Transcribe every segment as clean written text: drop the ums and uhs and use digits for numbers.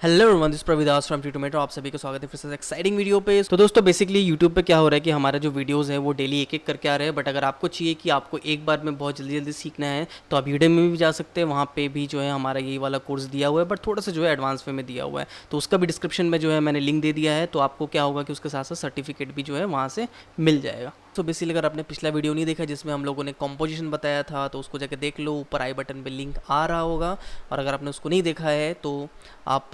Hello everyone, this Pravidas from Tomato. आप सभी का स्वागत है फिर से एक्साइटिंग वीडियो पे। तो दोस्तों बेसिकली यूट्यूब पे क्या हो रहा है कि हमारे जो वीडियोस हैं वो डेली एक एक करके आ रहे हैं। बट अगर आपको चाहिए कि आपको एक बार में बहुत जल्दी जल्दी सीखना है तो आप यूट्यूब में भी जा सकते हैं। वहाँ पे भी जो है हमारा यही वाला कोर्स दिया हुआ है, बट थोड़ा सा जो है एडवांस वे में दिया हुआ है। तो उसका भी डिस्क्रिप्शन में जो है मैंने लिंक दे दिया है। तो आपको क्या होगा कि उसके साथ साथ सर्टिफिकेट भी जो है वहाँ से मिल जाएगा। तो बेसिकली अगर आपने पिछला वीडियो नहीं देखा जिसमें हम लोगों ने कॉम्पोजिशन बताया था तो उसको जाके देख लो, ऊपर आई बटन पे लिंक आ रहा होगा। और अगर आपने उसको नहीं देखा है तो आप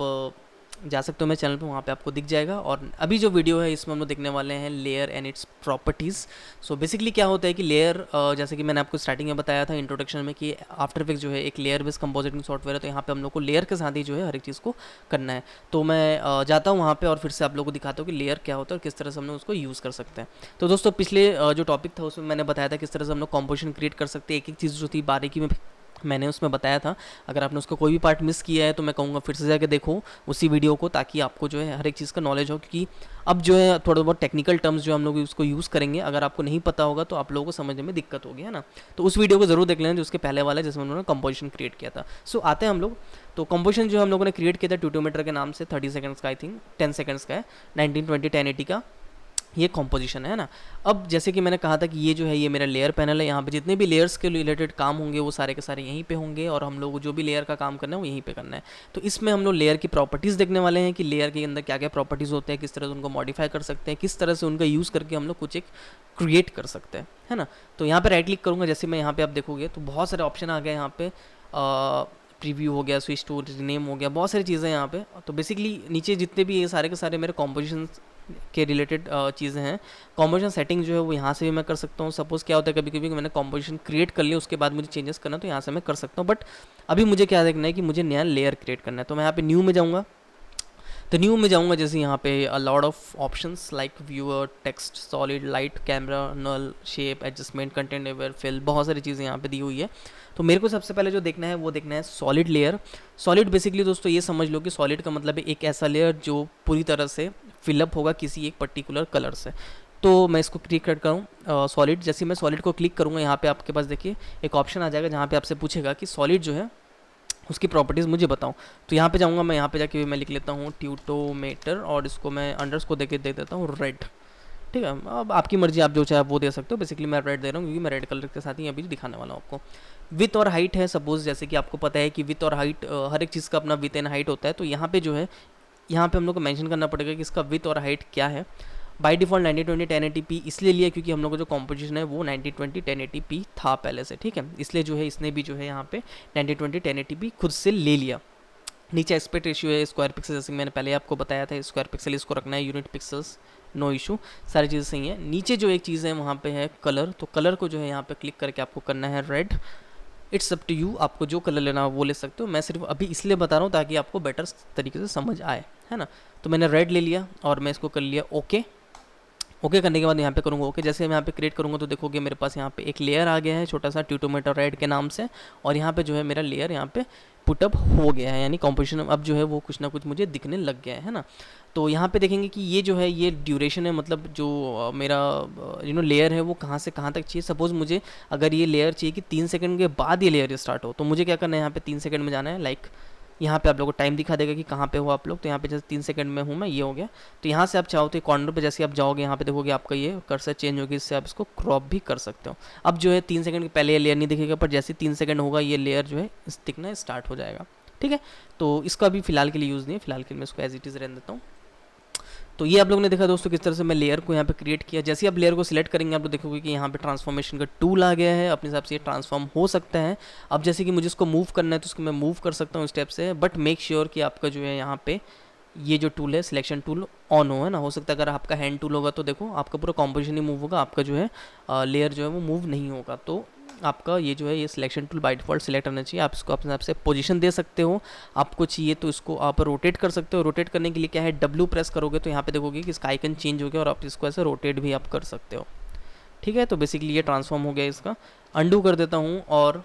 जा सकते हो मेरे चैनल पे, वहाँ पे आपको दिख जाएगा। और अभी जो वीडियो है इसमें हम लोग देखने वाले हैं layer and it's properties. So basically क्या होता है कि लेयर, जैसे कि मैंने आपको स्टार्टिंग में बताया था इंट्रोडक्शन में कि आफ्टर इफेक्ट्स जो है एक लेयर बेस्ड कंपोजिटिंग सॉफ्टवेयर है। तो यहाँ पे हम लोग को लेयर के साथ ही जो है हर एक चीज़ को करना है। तो मैं जाता हूँ वहाँ पे और फिर से आप लोगों को दिखाता हूँ कि लेयर क्या होता है और किस तरह से हम लोग उसको यूज़ कर सकते हैं। तो दोस्तों पिछले जो टॉपिक था उसमें मैंने बताया था किस तरह से हम लोग कॉम्पोजिशन क्रिएट कर सकते हैं। एक एक चीज़ जो थी बारीकी में मैंने उसमें बताया था। अगर आपने उसका कोई भी पार्ट मिस किया है तो मैं कहूँगा फिर से जाके देखो उसी वीडियो को, ताकि आपको जो है हर एक चीज़ का नॉलेज हो। क्योंकि अब जो है थोड़ा बहुत टेक्निकल टर्म्स जो हम लोग उसको यूज़ करेंगे, अगर आपको नहीं पता होगा तो आप लोगों को समझने में दिक्कत होगी, है ना। तो उस वीडियो को जरूर देख लेना जो उसके पहले वाला है जिसमें उन्होंने कंपोजिशन क्रिएट किया था। सो आते हैं हम लोग। तो कंपोजिशन जो हम लोगों ने क्रिएट किया था ट्यूटोमीटर के नाम से, 30 सेकंड्स का, आई थिंक 10 सेकंड्स का है, 1920 1080 का ये कॉम्पोजिशन है ना। अब जैसे कि मैंने कहा था कि ये जो है ये मेरा लेयर पैनल है। यहाँ पे जितने भी लेयर्स के रिलेटेड काम होंगे वो सारे के सारे यहीं पे होंगे और हम लोग जो भी लेयर का काम करना है वो यहीं पे करना है। तो इसमें हम लोग लेयर की प्रॉपर्टीज़ देखने वाले हैं कि लेयर के अंदर क्या क्या प्रॉपर्टीज़ होते हैं, किस तरह से उनको मॉडिफाई कर सकते हैं, किस तरह से उनका यूज़ करके हम लोग कुछ एक क्रिएट कर सकते हैं, है ना। तो यहाँ पर राइट क्लिक करूँगा, जैसे मैं यहाँ पर आप देखोगे तो बहुत सारे ऑप्शन आ गए यहाँ पे। प्रीव्यू हो गया, स्विच टू रीनेम हो गया, बहुत सारी चीज़ें यहाँ पे। तो बेसिकली नीचे जितने भी ये सारे के सारे मेरे कॉम्पोजिशन के रिलेटेड चीज़ें हैं। कॉम्पोजिशन सेटिंग जो है वो यहाँ से भी मैं कर सकता हूँ। सपोज़ क्या होता है कभी कभी मैंने कॉम्पोजिशन क्रिएट कर लिया, उसके बाद मुझे चेंजेस करना तो यहाँ से मैं कर सकता हूँ। बट अभी मुझे क्या देखना है कि मुझे नया लेयर क्रिएट करना है। तो मैं यहाँ पे न्यू में जाऊँगा। तो न्यू में जाऊँगा, जैसे यहाँ पे a lot of options like viewer, text, solid, light, camera, null, shape, adjustment, content aware, fill, बहुत सारी चीज़ें यहाँ पे दी हुई है। तो मेरे को सबसे पहले जो देखना है वो देखना है सॉलिड लेयर। सॉलिड बेसिकली दोस्तों ये समझ लो कि सॉलिड का मतलब है एक ऐसा लेयर जो पूरी तरह से फिलअप होगा किसी एक पर्टिकुलर कलर से। तो मैं इसको क्लिक करता हूँ सॉलिड। जैसे मैं सॉलिड को क्लिक करूँगा यहाँ पे आपके पास देखिए एक ऑप्शन आ जाएगा जहाँ पे आपसे पूछेगा कि सॉलिड जो है उसकी प्रॉपर्टीज़ मुझे बताऊँ। तो यहाँ पे जाऊँगा, मैं यहाँ पे जाके मैं लिख लेता हूँ ट्यूटोमेटर और इसको मैं अंडर्स को दे देता हूँ रेड। ठीक है, अब आपकी मर्जी, आप जो चाहे आप वो दे सकते हो। बेसिकली मैं रेड दे रहा हूँ क्योंकि मैं रेड कलर के साथ ही अभी दिखाने वाला हूँ आपको। विथ और हाइट है, सपोज जैसे कि आपको पता है कि विथ और हाइट हर एक चीज़ का अपना विथ एंड हाइट होता है। तो यहाँ पे जो है यहाँ पे हम लोग को मेंशन करना पड़ेगा कि इसका विथ और हाइट क्या है। बाय डिफ़ॉल्ट 1920 1080p इसलिए लिया क्योंकि हम लोग का जो कॉम्पोजिशन है वो 1920 1080p था पहले से, ठीक है। इसलिए जो है इसने भी जो है यहाँ पे 1920 1080p खुद से ले लिया। नीचे एस्पेक्ट रेशियो है, स्क्वायर पिक्सल, जैसे मैंने पहले आपको बताया था स्क्वायर पिक्सल इसको रखना है, यूनिट पिक्सल्स नो इशू, सारी चीज़ें सही है। नीचे जो एक चीज़ है वहाँ पे है कलर। तो कलर को जो है यहाँ पे क्लिक करके आपको करना है red. It's up to you, आपको जो कलर लेना हो वो ले सकते हो। मैं सिर्फ अभी इसलिए बता रहा हूँ ताकि आपको बेटर तरीके से समझ आए, है ना। तो मैंने रेड ले लिया और मैं इसको कर लिया ओके। ओके करने के बाद यहाँ पे करूँगा ओके। जैसे मैं यहाँ पे क्रिएट करूँगा तो देखोगे मेरे पास यहाँ पे एक लेयर आ गया है छोटा सा ट्यूटोमेटर रेड के नाम से। और यहाँ पे जो है मेरा लेयर यहाँ पे पुटअप हो गया है, यानी कॉम्पोजिशन अब जो है वो कुछ ना कुछ मुझे दिखने लग गया है ना। तो यहाँ पे देखेंगे कि ये जो है ये ड्यूरेशन है, मतलब जो मेरा लेयर है वो कहाँ से कहाँ तक चाहिए। सपोज़ मुझे अगर ये लेयर चाहिए कि 3 सेकंड के बाद ये लेयर स्टार्ट हो, तो मुझे क्या करना है यहाँ पे 3 सेकंड में जाना है। लाइक यहाँ पे आप लोगों को टाइम दिखा देगा कि कहाँ पे हो आप लोग। तो यहाँ पे जैसे 3 सेकंड में हूँ मैं, ये हो गया। तो यहाँ से आप चाहो तो कॉर्नर पे जैसे आप जाओगे यहाँ पे देखोगे आपका ये कर्सर चेंज होगी, इससे आप इसको क्रॉप भी कर सकते हो। अब जो है 3 सेकंड के पहले ये लेयर नहीं दिखेगा, पर जैसे 3 सेकंड होगा ये लेयर जो है दिखना स्टार्ट हो जाएगा, ठीक है। तो इसका अभी फिलहाल के लिए यूज़ नहीं है, फिलहाल के लिए मैं इसको एज इट इज़ रहने देता हूँ। तो ये आप लोगों ने देखा दोस्तों किस तरह से मैं लेयर को यहाँ पे क्रिएट किया। जैसे आप लेयर को सिलेक्ट करेंगे आप लोग देखोगे कि यहाँ पे ट्रांसफॉर्मेशन का टूल आ गया है, अपने हिसाब से ये ट्रांसफॉर्म हो सकता है। अब जैसे कि मुझे इसको मूव करना है तो उसको मैं मूव कर सकता हूँ स्टेप से, बट मेक श्योर कि आपका जो है यहाँ पे ये जो टूल है सिलेक्शन टूल ऑन हो, है ना। हो सकता है अगर आपका हैंड टूल होगा तो देखो आपका पूरा कॉम्पोजिशन ही मूव होगा, आपका जो है लेयर जो है वो मूव नहीं होगा। तो आपका ये जो है ये selection tool by default select होना चाहिए। आप इसको अपने हिसाब से पोजीशन दे सकते हो, आपको चाहिए तो इसको आप रोटेट कर सकते हो। रोटेट करने के लिए क्या है, W प्रेस करोगे तो यहाँ पे देखोगे कि इसका आइकन चेंज हो गया और आप इसको ऐसे रोटेट भी आप कर सकते हो, ठीक है। तो बेसिकली ये ट्रांसफॉर्म हो गया, इसका अंडू कर देता हूँ। और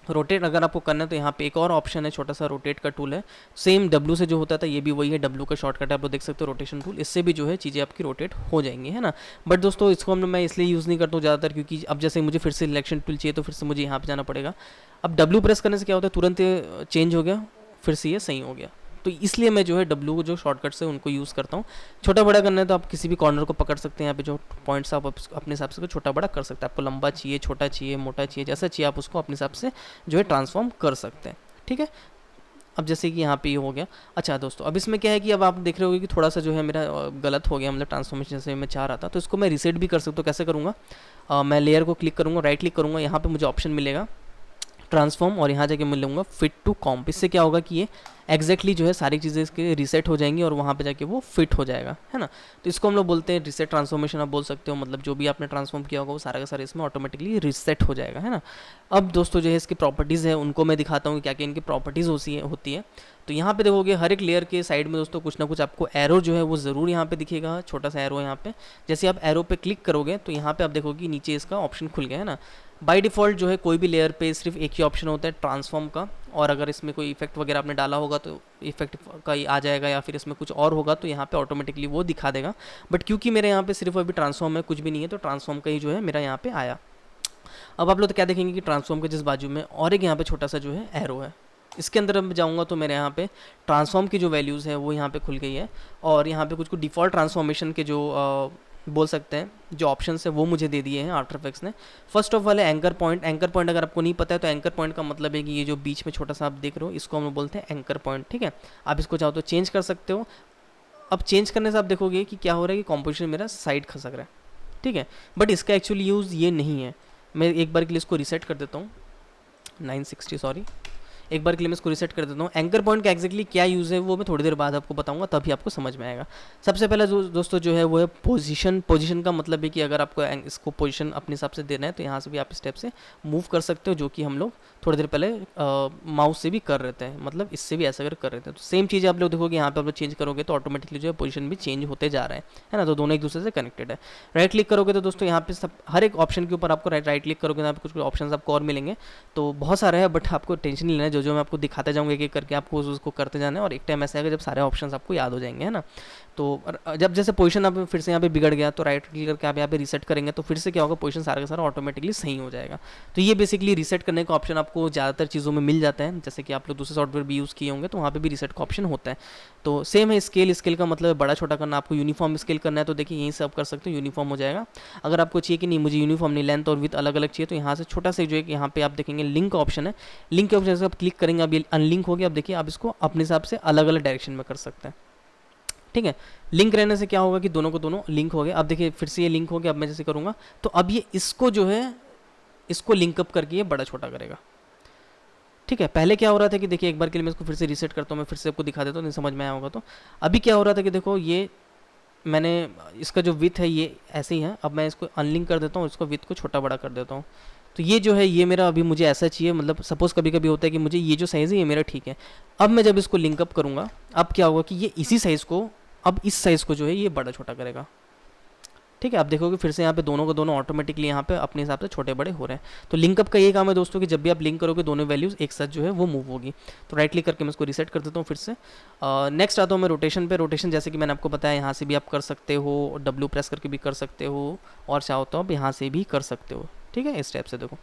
रोटेट अगर आपको करना है तो यहाँ पे एक और ऑप्शन है, छोटा सा रोटेट का टूल है, सेम W से जो होता था ये भी वही है, W का शॉर्टकट है, आप लोग देख सकते हो रोटेशन टूल। इससे भी जो है चीज़ें आपकी रोटेट हो जाएंगी, है ना। बट दोस्तों इसको मैं इसलिए यूज़ नहीं करता हूँ ज़्यादातर, क्योंकि अब जैसे मुझे फिर से सिलेक्शन टूल चाहिए तो फिर से मुझे यहाँ पर जाना पड़ेगा। अब W प्रेस करने से क्या होता है तुरंत चेंज हो गया, फिर से ये सही हो गया, तो इसलिए मैं जो है W को जो शॉर्टकट से उनको यूज़ करता हूँ। छोटा बड़ा करना है तो आप किसी भी कॉर्नर को पकड़ सकते हैं, यहाँ पे जो पॉइंट्स आप अपने हिसाब से छोटा बड़ा कर सकते हैं। आपको लंबा चाहिए, छोटा चाहिए, मोटा चाहिए, जैसा चाहिए आप उसको अपने हिसाब से जो है ट्रांसफॉर्म कर सकते हैं। ठीक है, अब जैसे कि यहाँ पे ये हो गया। अच्छा दोस्तों, अब इसमें क्या है कि अब आप देख रहे होगे कि थोड़ा सा जो है मेरा गलत हो गया, मतलब ट्रांसफॉर्मेशन जैसे मैं चाह रहा था, तो इसको मैं रीसेट भी कर सकता हूँ। कैसे करूँगा, मैं लेयर को क्लिक करूँगा, राइट क्लिक करूँगा, यहाँ पे मुझे ऑप्शन मिलेगा ट्रांसफॉर्म, और यहाँ जाके मैं लूँगा फिट टू कॉम्प। इससे क्या होगा कि ये एग्जैक्टली जो है सारी चीज़ें इसके रीसेट हो जाएंगी और वहाँ पे जाके वो फिट हो जाएगा, है ना। तो इसको हम लोग बोलते हैं रीसेट ट्रांसफॉर्मेशन, आप बोल सकते हो। मतलब जो भी आपने ट्रांसफॉर्म किया होगा वो सारा का सारा इसमें ऑटोमेटिकली रीसेट हो जाएगा, है ना। अब दोस्तों जो है इसकी प्रॉपर्टीज़ है उनको मैं दिखाता हूँ क्या क्या इनकी प्रॉपर्टीज़ होती है। तो यहाँ पे देखोगे हर एक लेयर के साइड में दोस्तों कुछ ना कुछ आपको एरो जो है वो ज़रूर यहाँ पे दिखेगा, छोटा सा एरो यहाँ पे। जैसे आप एरो पे क्लिक करोगे तो यहाँ पे आप देखोगे नीचे इसका ऑप्शन खुल गया, है ना। बाय डिफ़ॉल्ट जो है कोई भी लेयर पे सिर्फ एक ही ऑप्शन होता है ट्रांसफॉर्म का, और अगर इसमें कोई इफेक्ट वगैरह आपने डाला होगा तो इफेक्ट का ही आ जाएगा, या फिर इसमें कुछ और होगा तो यहाँ पे ऑटोमेटिकली वो दिखा देगा। बट क्योंकि मेरे यहाँ पे सिर्फ अभी ट्रांसफॉर्म है, कुछ भी नहीं है, तो ट्रांसफॉर्म का ही जो है मेरा यहाँ पे आया। अब आप लोग तो क्या देखेंगे कि ट्रांसफॉर्म के जिस बाजू में और एक यहाँ पे छोटा सा जो है एरो है, इसके अंदर मैं जाऊँगा तो मेरे यहाँ पे ट्रांसफॉर्म की जो वैल्यूज़ है वो यहाँ पे खुल गई है, और यहाँ पे कुछ डिफ़ॉल्ट ट्रांसफॉर्मेशन के जो बोल सकते हैं जो ऑप्शंस है वो मुझे दे दिए हैं आफ्टर इफेक्ट्स ने। फर्स्ट ऑफ ऑल है एंकर पॉइंट। एंकर पॉइंट अगर आपको नहीं पता है तो एंकर पॉइंट का मतलब है कि ये जो बीच में छोटा सा आप देख रहे हो इसको हम लोग बोलते हैं एंकर पॉइंट। ठीक है, आप इसको चाहो तो चेंज कर सकते हो। अब चेंज करने से आप देखोगे कि क्या हो रहा है कि कॉम्पोजिशन मेरा साइड खसक रहा है। ठीक है, बट इसका एक्चुअली यूज़ ये नहीं है। मैं एक बार के लिए इसको रीसेट कर देता हूँ, 960 सॉरी, एक बार के लिए मैं इसको रीसेट कर देता हूँ। एंकर पॉइंट का एक्जैक्टली क्या यूज़ है वो मैं थोड़ी देर बाद आपको बताऊंगा, तभी आपको समझ में आएगा। सबसे पहला जो दोस्तों जो है वो है पोजीशन। पोजीशन का मतलब है कि अगर आपको इसको पोजीशन अपने हिसाब से देना है तो यहाँ से भी आप स्टेप से मूव कर सकते हो, जो कि हम लोग थोड़ी देर पहले माउस से भी कर रहे थे, मतलब इससे भी ऐसा कर रहे थे। तो सेम चीज़ आप लोग देखोगे यहाँ पे आप लोग चेंज करोगे तो ऑटोमेटिकली जो है पोजीशन भी चेंज होते जा रहे हैं, है ना। तो दोनों एक दूसरे से कनेक्टेड है। राइट क्लिक करोगे तो दोस्तों यहाँ पे सब हर एक ऑप्शन के ऊपर आपको राइट क्लिक करोगे तो यहाँ पे कुछ ऑप्शन आपको और मिलेंगे। तो बहुत सारे हैं, बट आपको टेंशन नहीं लेना है, जो मैं आपको दिखाते जाऊँगा एक एक करके आपको उसको करते जाना है, और एक टाइम ऐसा आएगा जब सारे ऑप्शंस आपको याद हो जाएंगे, है ना। तो जब जैसे पोजीशन आप फिर से यहाँ पे बिगड़ गया तो राइट क्लिक करके आप यहाँ पे रीसेट करेंगे तो फिर से क्या होगा, पोजीशन सारा का सारा ऑटोमेटिकली सही हो जाएगा। तो ये बेसिकली रीसेट करने का ऑप्शन आपको ज़्यादातर चीज़ों में मिल जाता है, जैसे कि आप लोग दूसरे सॉफ्टवेयर भी यूज़ किए होंगे तो वहाँ पे भी रीसेट का ऑप्शन होता है। तो सेम है स्केल। स्केल का मतलब बड़ा छोटा करना। आपको यूनिफॉर्म स्केल करना है तो देखिए यहीं से आप कर सकते हो, यूनिफॉर्म हो जाएगा। अगर आपको चाहिए कि नहीं मुझे यूनिफॉर्म नहीं, लेंथ और विथ अलग अलग चाहिए, तो यहाँ से छोटा सा जो है यहाँ पे आप देखेंगे लिंक का ऑप्शन है। लिंक के ऑप्शन से आप क्लिक करेंगे, अब ये अनलिंक हो गया। अब देखिए आप इसको अपने हिसाब से अलग अलग डायरेक्शन में कर सकते हैं। ठीक है, लिंक रहने से क्या होगा कि दोनों को दोनों लिंक हो गए। अब देखिए फिर से ये लिंक हो गया। अब मैं जैसे करूँगा तो अब ये इसको जो है इसको लिंकअप करके ये बड़ा छोटा करेगा। ठीक है, पहले क्या हो रहा था कि देखिए एक बार के लिए मैं इसको फिर से रीसेट करता हूँ, मैं फिर से आपको दिखा देता हूँ, नहीं समझ में आया होगा तो। अभी क्या हो रहा था कि देखो ये मैंने इसका जो विथ है ये ऐसे ही है। अब मैं इसको अनलिंक कर देता हूँ, इसको विथ को छोटा बड़ा कर देता हूँ। तो ये जो है ये मेरा अभी मुझे ऐसा चाहिए, मतलब सपोज़ कभी कभी होता है कि मुझे ये जो साइज़ है ये मेरा ठीक है। अब मैं जब इसको लिंकअप करूँगा अब क्या होगा कि ये इसी साइज़ को अब इस साइज़ को जो है ये बड़ा छोटा करेगा। ठीक है, आप देखोगे फिर से यहाँ पे दोनों को दोनों ऑटोमेटिकली यहाँ पे अपने हिसाब से छोटे बड़े हो रहे हैं। तो लिंकअप का ये काम है दोस्तों कि जब भी आप लिंक करोगे दोनों वैल्यूज़ एक साथ जो है वो मूव होगी। तो राइट क्लिक करके मैं इसको रीसेट कर देता हूँ फिर से। नेक्स्ट आता हूँ मैं रोटेशन पे। रोटेशन जैसे कि मैंने आपको बताया यहाँ से भी आप कर सकते हो, W प्रेस करके भी कर सकते हो, और चाहो तो आप यहाँ से भी कर सकते हो। ठीक है, इस टाइप से देखो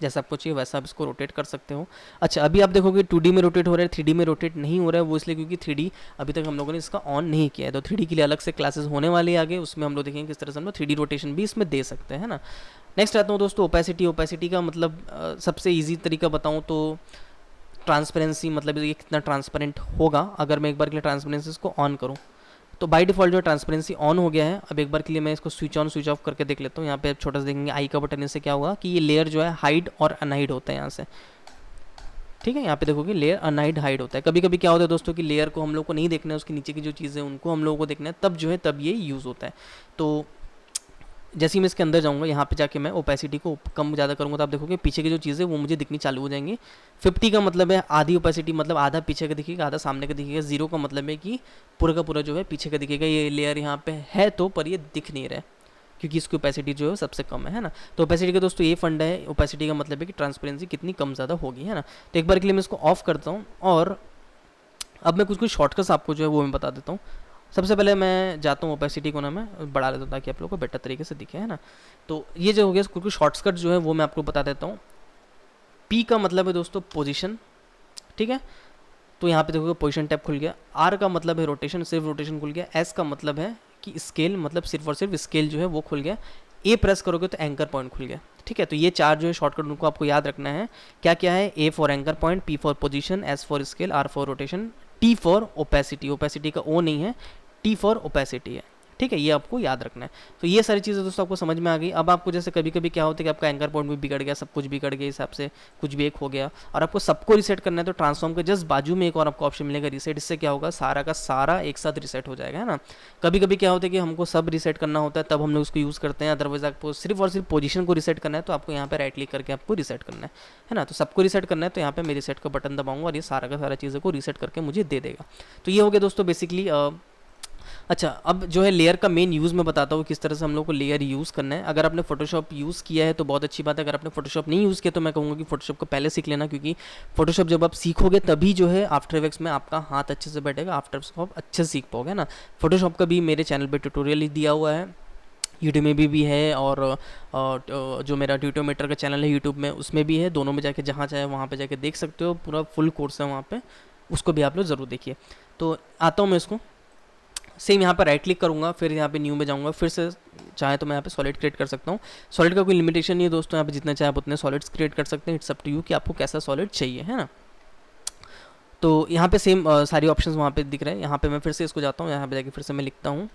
जैसा आपको चाहिए वैसा आप इसको रोटेट कर सकते हो। अच्छा, अभी आप देखोगे 2D में रोटेट हो रहा है, 3D में रोटेट नहीं हो रहा है। वो इसलिए क्योंकि 3D अभी तक हम लोगों ने इसका ऑन नहीं किया है। तो 3D के लिए अलग से क्लासेस होने वाली है आगे, उसमें हम लोग देखेंगे किस तरह से हम लोग 3D रोटेशन भी इसमें दे सकते हैं, है ना। नेक्स्ट आता हूँ दोस्तों ओपेसिटी। ओपेसिटी का मतलब सबसे ईजी तरीका बताऊँ तो ट्रांसपेरेंसी, मतलब ये कितना ट्रांसपेरेंट होगा अगर मैं एक बार के लिए ट्रांसपेरेंसी इसको ऑन करूँ। तो बाय डिफ़ॉल्ट जो ट्रांसपेरेंसी ऑन हो गया है। अब एक बार के लिए मैं इसको स्विच ऑन स्विच ऑफ करके देख लेता हूँ। यहाँ पे आप छोटा सा देखेंगे आई का बटन, इससे क्या होगा कि ये लेयर जो है हाइड और अनहाइड होता है यहाँ से। ठीक है, यहाँ पे देखोगे लेयर अनहाइड हाइड होता है। कभी कभी क्या होता है दोस्तों कि लेयर को हम लोग को नहीं देखना है, उसके नीचे की जो चीज़ें उनको हम लोगों को देखना है, तब जो है तब ये यूज़ होता है। तो जैसे ही मैं इसके अंदर जाऊँगा यहाँ पे जाके मैं ओपेसिटी को कम ज़्यादा करूँगा तो आप देखोगे पीछे की जो चीज़ें वो मुझे दिखनी चालू हो जाएंगी। 50 का मतलब है आधी ओपेसिटी, मतलब आधा पीछे का दिखेगा आधा सामने का दिखेगा। 0 का मतलब है कि पूरा का पूरा जो है पीछे का दिखेगा। ये लेयर यहाँ पे है तो पर ये दिख नहीं रहा है क्योंकि इसकी ओपेसिटी जो है सबसे कम है ना। तो ओपेसिटी का दोस्तों ये फंडा है। ओपेसिटी का मतलब है कि ट्रांसपेरेंसी कितनी कम ज़्यादा होगी, है ना। तो एक बार के लिए मैं इसको ऑफ करता हूँ और अब मैं कुछ शॉर्टकट्स आपको जो है वो मैं बता देता हूँ। सबसे पहले मैं जाता हूँ ओपेसिटी को ना मैं बढ़ा लेता हूँ ताकि आप लोगों को बेटर तरीके से दिखे, है ना। तो ये जो हो गया कुछ शॉर्टकट जो है वो मैं आपको बता देता हूँ। P का मतलब है दोस्तों पोजीशन। ठीक है, तो यहाँ पे देखोगे पोजीशन टैब खुल गया। आर का मतलब है रोटेशन, सिर्फ रोटेशन खुल गया। एस का मतलब है कि स्केल, मतलब सिर्फ और सिर्फ स्केल जो है वो खुल गया। ए प्रेस करोगे तो एंकर पॉइंट खुल गया। ठीक है, तो ये 4 जो है शॉर्टकट उनको आपको याद रखना है। क्या क्या है? A for anchor point, P for position, S for scale, R for rotation, T for opacity, opacity का ओ नहीं है, टी फॉर ओपेसिटी है। ठीक है, ये आपको याद रखना है। तो ये सारी चीज़ें दोस्तों आपको समझ में आ गई। अब आपको जैसे कभी कभी क्या होता है कि आपका एंकर पॉइंट भी बिगड़ गया, सब कुछ बिगड़ गया, हिसाब से कुछ भी एक हो गया और आपको सबको रीसेट करना है, तो ट्रांसफॉर्म के जस्ट बाजू में एक और आपको ऑप्शन मिलेगा रीसेट। इससे क्या होगा, सारा का सारा एक साथ रीसेट हो जाएगा, है ना। कभी कभी क्या होता है कि हमको सब रीसेट करना होता है, तब हम लोग उसको यूज़ करते हैं। अदरवाइज आपको सिर्फ और सिर्फ पोजीशन को रीसेट करना है, तो आपको यहाँ पे राइट क्लिक करके आपको रीसेट करना है ना। तो सबको रीसेट करना है, तो यहाँ पे मैं रीसेट का बटन दबाऊंगा और ये सारा का सारा चीज़ों को रीसेट करके मुझे दे देगा। तो ये हो गया दोस्तों बेसिकली। अच्छा, अब जो है लेयर का मेन यूज़ मैं बताता हूँ किस तरह से हम लोग को लेयर यूज़ करना है। अगर आपने फोटोशॉप यूज़ किया है तो बहुत अच्छी बात है। अगर आपने फोटोशॉप नहीं यूज़ किया तो मैं कहूँगा कि फोटोशॉप को पहले सीख लेना, क्योंकि फोटोशॉप जब आप सीखोगे तभी जो है आफ्टर इफेक्ट्स में आपका हाथ अच्छे से बैठेगा, आफ्टर इफेक्ट्स को आप अच्छे से सीख पाओगे ना। फोटोशॉप का भी मेरे चैनल पर ट्यूटोरियल ही दिया हुआ है, यूट्यूब में भी है, और जो मेरा ट्यूटोमीटर का चैनल है यूट्यूब में उसमें भी है। दोनों में जाके जहाँ चाहे वहाँ पे जाके देख सकते हो, पूरा फुल कोर्स है वहाँ पे, उसको भी आप लोग ज़रूर देखिए। तो आता हूँ मैं इसको सेम यहाँ पर राइट क्लिक करूँगा, फिर यहाँ पे न्यू में जाऊँगा, फिर से चाहे तो मैं यहाँ पे सॉलिड क्रिएट कर सकता हूँ। सॉलिड का कोई लिमिटेशन नहीं है दोस्तों, यहाँ पे जितने चाहे आप उतने सॉलिड्स क्रिएट कर सकते हैं। इट्स अप टू यू कि आपको कैसा सॉलिड चाहिए, है ना। तो यहाँ पे सेम सारी ऑप्शंस वहाँ पे दिख रहे हैं। यहाँ पे मैं फिर से इसको जाता हूँ, यहाँ पे जाके फिर से मैं लिखता हूँ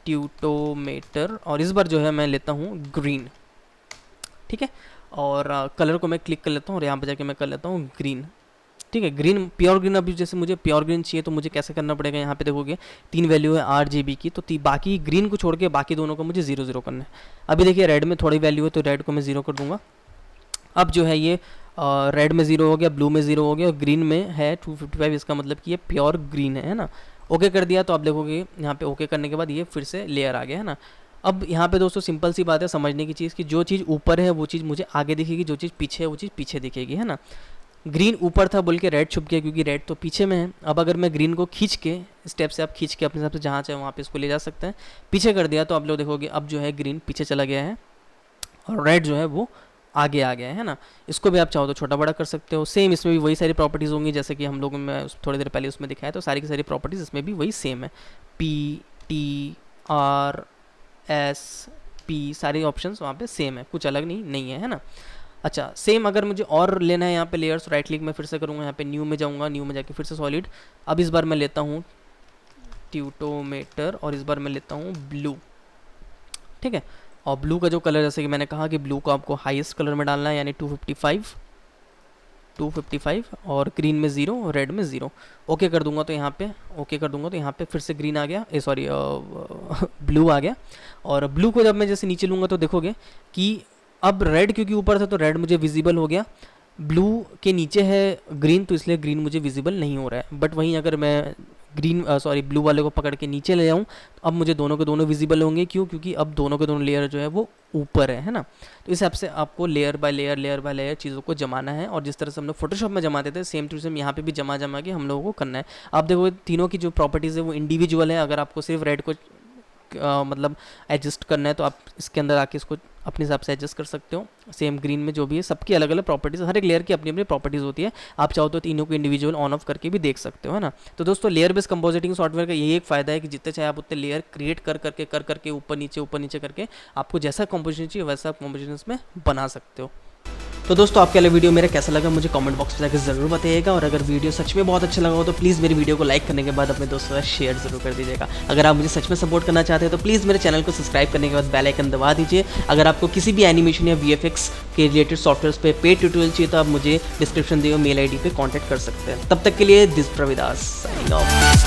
ट्यूटोमेटर, और इस बार जो है मैं लेता हूँ ग्रीन। ठीक है, और कलर को मैं क्लिक कर लेता हूँ और यहाँ पे जाके मैं कर लेता हूँ ग्रीन। ठीक है, ग्रीन, प्योर ग्रीन। अभी जैसे मुझे प्योर ग्रीन चाहिए तो मुझे कैसे करना पड़ेगा, यहाँ पे देखोगे 3 वैल्यू है RGB की, तो बाकी ग्रीन को छोड़ के बाकी दोनों को मुझे 0 0 करना है। अभी देखिए रेड में थोड़ी वैल्यू है तो रेड को मैं 0 कर दूंगा। अब जो है ये रेड में 0 हो गया, ब्लू में 0 हो गया, और ग्रीन में है 255, इसका मतलब कि ये प्योर ग्रीन है ना। ओके कर दिया तो आप देखोगे यहाँ पे ओके करने के बाद ये फिर से लेयर आ गया, है ना। अब यहाँ पे दोस्तों सिंपल सी बात है समझने की चीज़, कि जो चीज़ ऊपर है वो चीज़ मुझे आगे दिखेगी, जो चीज़ पीछे है वो चीज़ पीछे दिखेगी, है ना। ग्रीन ऊपर था बोल के रेड छुप गया, क्योंकि रेड तो पीछे में है। अब अगर मैं ग्रीन को खींच के, स्टेप से आप खींच के अपने हिसाब से जहाँ चाहे वहाँ पे इसको ले जा सकते हैं, पीछे कर दिया तो आप लोग देखोगे अब जो है ग्रीन पीछे चला गया है और रेड जो है वो आगे आ गया है ना। इसको भी आप चाहो तो छोटा बड़ा कर सकते हो। सेम इसमें भी वही सारी प्रॉपर्टीज़ होंगी जैसे कि हम लोगों में थोड़ी देर पहले उसमें दिखाया, तो सारी की सारी प्रॉपर्टीज़ इसमें भी वही सेम है। PTRSP सारे ऑप्शंस वहाँ पे सेम है, कुछ अलग नहीं है, है ना। अच्छा, सेम अगर मुझे और लेना है यहाँ पे लेयर्स, राइट क्लिक मैं फिर से करूँगा, यहाँ पे न्यू में जाऊँगा, न्यू में जाके फिर से सॉलिड। अब इस बार मैं लेता हूँ ट्यूटोमेटर और इस बार मैं लेता हूँ ब्लू। ठीक है, और ब्लू का जो कलर, जैसे कि मैंने कहा कि ब्लू को आपको हाईएस्ट कलर में डालना है, यानी 255 और ग्रीन में 0 और रेड में 0। ओके कर दूंगा तो यहाँ पे फिर से ग्रीन आ गया, सॉरी ब्लू आ गया। और ब्लू को जब मैं जैसे नीचे लूँगा तो देखोगे कि अब रेड क्योंकि ऊपर था तो रेड मुझे विजिबल हो गया, ब्लू के नीचे है ग्रीन तो इसलिए ग्रीन मुझे विजिबल नहीं हो रहा है। बट वहीं अगर मैं ब्लू वाले को पकड़ के नीचे ले जाऊँ तो अब मुझे दोनों के दोनों विजिबल होंगे। क्यों? क्योंकि अब दोनों के दोनों लेयर जो है वो ऊपर है ना। तो इस हिसाब से आपको लेयर बाय लेयर चीज़ों को जमाना है, और जिस तरह से हम लोग फोटोशॉप में जमाते थे सेम टू सेम यहाँ पे भी जमा के हम लोगों को करना है। आप देखो तीनों की जो प्रॉपर्टीज़ है वो इंडिविजुअल है। अगर आपको सिर्फ रेड को मतलब एडजस्ट करना है तो आप इसके अंदर आके इसको अपने हिसाब से एडजस्ट कर सकते हो। सेम ग्रीन में जो भी है सबकी अलग अलग प्रॉपर्टीज़, हर एक लेयर की अपनी अपनी प्रॉपर्टीज़ होती है। आप चाहो तो तीनों को इंडिविजुअल ऑन ऑफ करके भी देख सकते हो, है ना। तो दोस्तों लेयर बेस्ड कंपोजिटिंग सॉफ्टवेयर का यही एक फ़ायदा है कि जितने चाहे आप उतने लेयर क्रिएट कर करके ऊपर नीचे करके आपको जैसा कंपोजिशन चाहिए वैसा आप कंपोजिशन इसमें बना सकते हो। तो दोस्तों आपके वाला वीडियो मेरा कैसा लगा मुझे कमेंट बॉक्स में जाकर ज़रूर बताइएगा, और अगर वीडियो सच में बहुत अच्छा लगा हो तो प्लीज़ मेरी वीडियो को लाइक करने के बाद अपने दोस्तों के साथ शेयर ज़रूर कर दीजिएगा। अगर आप मुझे सच में सपोर्ट करना चाहते हैं तो प्लीज़ मेरे चैनल को सब्सक्राइब करने के बाद बेल आइकन दबा दीजिए। अगर आपको किसी भी एनिमेशन या VFX के रिलेटेड सॉफ्टवेयर पे पेड ट्यूटोरियल चाहिए तो आप मुझे डिस्क्रिप्शन दिए मेल ID पे कॉन्टैक्ट कर सकते हैं। तब तक के लिए दिस प्रविदास साइनिंग ऑफ।